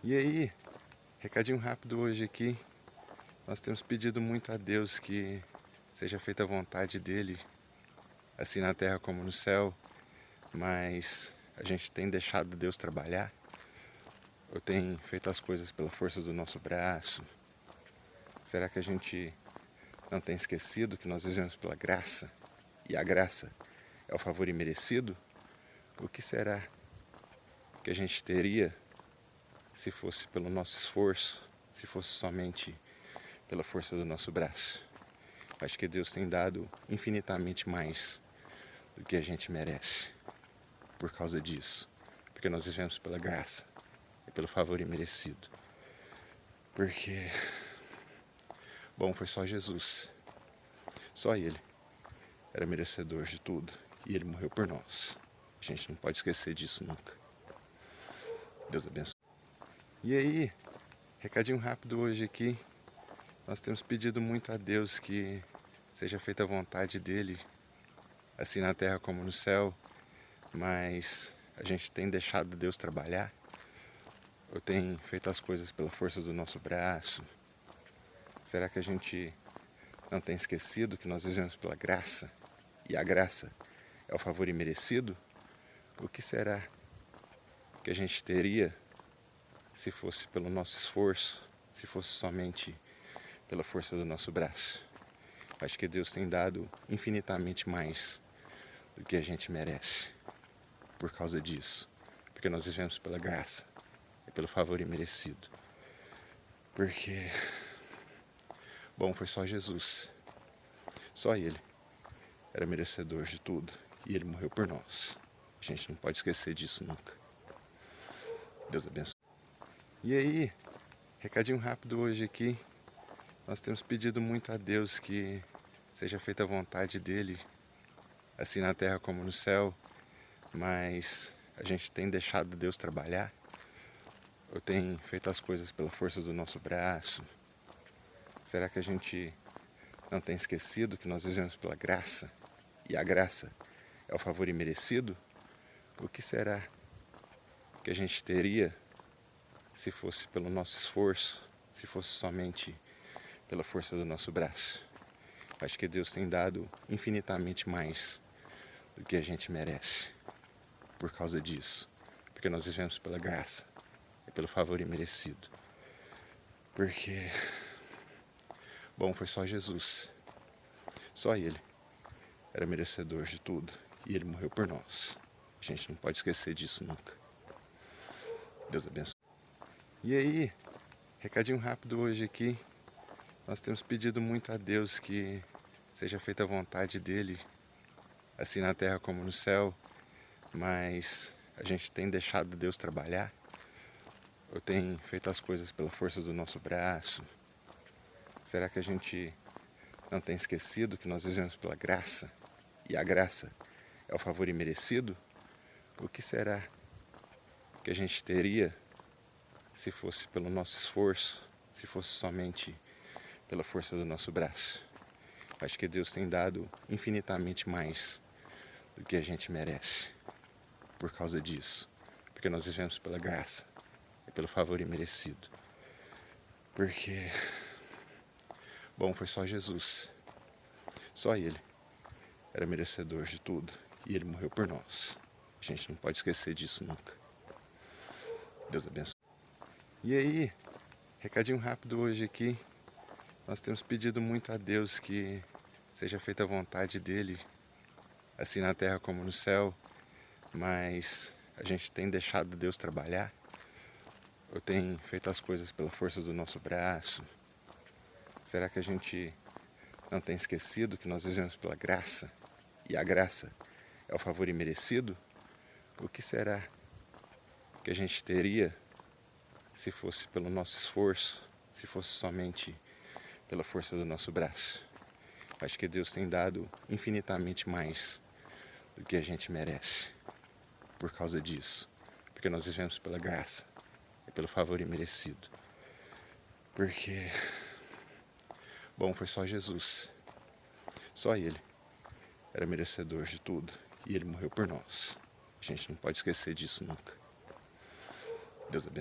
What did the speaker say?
E aí, recadinho rápido hoje aqui. Nós temos pedido muito a Deus que seja feita a vontade dele, assim na terra como no céu, mas a gente tem deixado Deus trabalhar. Eu tenho feito as coisas pela força do nosso braço. Será que a gente não tem esquecido que nós vivemos pela graça? E a graça é o favor imerecido? O que será que a gente teria se fosse pelo nosso esforço, se fosse somente pela força do nosso braço? Acho que Deus tem dado infinitamente mais do que a gente merece por causa disso, porque nós vivemos pela graça e pelo favor imerecido. Porque, bom, foi só Jesus, só Ele era merecedor de tudo e Ele morreu por nós. A gente não pode esquecer disso nunca. Deus abençoe. E aí, recadinho rápido hoje aqui. Nós temos pedido muito a Deus que seja feita a vontade dele, assim na terra como no céu, mas a gente tem deixado Deus trabalhar. Eu tenho feito as coisas pela força do nosso braço. Será que a gente não tem esquecido que nós vivemos pela graça? E a graça é o favor imerecido? O que será que a gente teria se fosse pelo nosso esforço, se fosse somente pela força do nosso braço? Acho que Deus tem dado infinitamente mais do que a gente merece por causa disso, porque nós vivemos pela graça e pelo favor imerecido. Porque, bom, foi só Jesus, só Ele era merecedor de tudo e Ele morreu por nós. A gente não pode esquecer disso nunca. Deus abençoe. E aí, recadinho rápido hoje aqui. Nós temos pedido muito a Deus que seja feita a vontade dele, assim na terra como no céu, mas a gente tem deixado Deus trabalhar. Eu tenho feito as coisas pela força do nosso braço. Será que a gente não tem esquecido que nós vivemos pela graça? E a graça é o favor imerecido? O que será que a gente teria se fosse pelo nosso esforço, se fosse somente pela força do nosso braço? Acho que Deus tem dado infinitamente mais do que a gente merece por causa disso, porque nós vivemos pela graça e pelo favor imerecido. Porque, bom, foi só Jesus, só Ele era merecedor de tudo e Ele morreu por nós. A gente não pode esquecer disso nunca. Deus abençoe. E aí, recadinho rápido hoje aqui. Nós temos pedido muito a Deus que seja feita a vontade dele, assim na terra como no céu, mas a gente tem deixado Deus trabalhar. Eu tenho feito as coisas pela força do nosso braço. Será que a gente não tem esquecido que nós vivemos pela graça? E a graça é o favor imerecido? O que será que a gente teria se fosse pelo nosso esforço, se fosse somente pela força do nosso braço? Acho que Deus tem dado infinitamente mais do que a gente merece por causa disso, porque nós vivemos pela graça e pelo favor imerecido. Porque, bom, foi só Jesus, só Ele era merecedor de tudo e Ele morreu por nós. A gente não pode esquecer disso nunca. Deus abençoe. E aí, recadinho rápido hoje aqui. Nós temos pedido muito a Deus que seja feita a vontade dele, assim na terra como no céu, mas a gente tem deixado Deus trabalhar. Eu tenho feito as coisas pela força do nosso braço. Será que a gente não tem esquecido que nós vivemos pela graça? E a graça é o favor imerecido? O que será que a gente teria se fosse pelo nosso esforço, se fosse somente pela força do nosso braço? Acho que Deus tem dado infinitamente mais do que a gente merece por causa disso, porque nós vivemos pela graça e pelo favor imerecido. Porque, bom, foi só Jesus, só Ele era merecedor de tudo e Ele morreu por nós. A gente não pode esquecer disso nunca. Deus abençoe.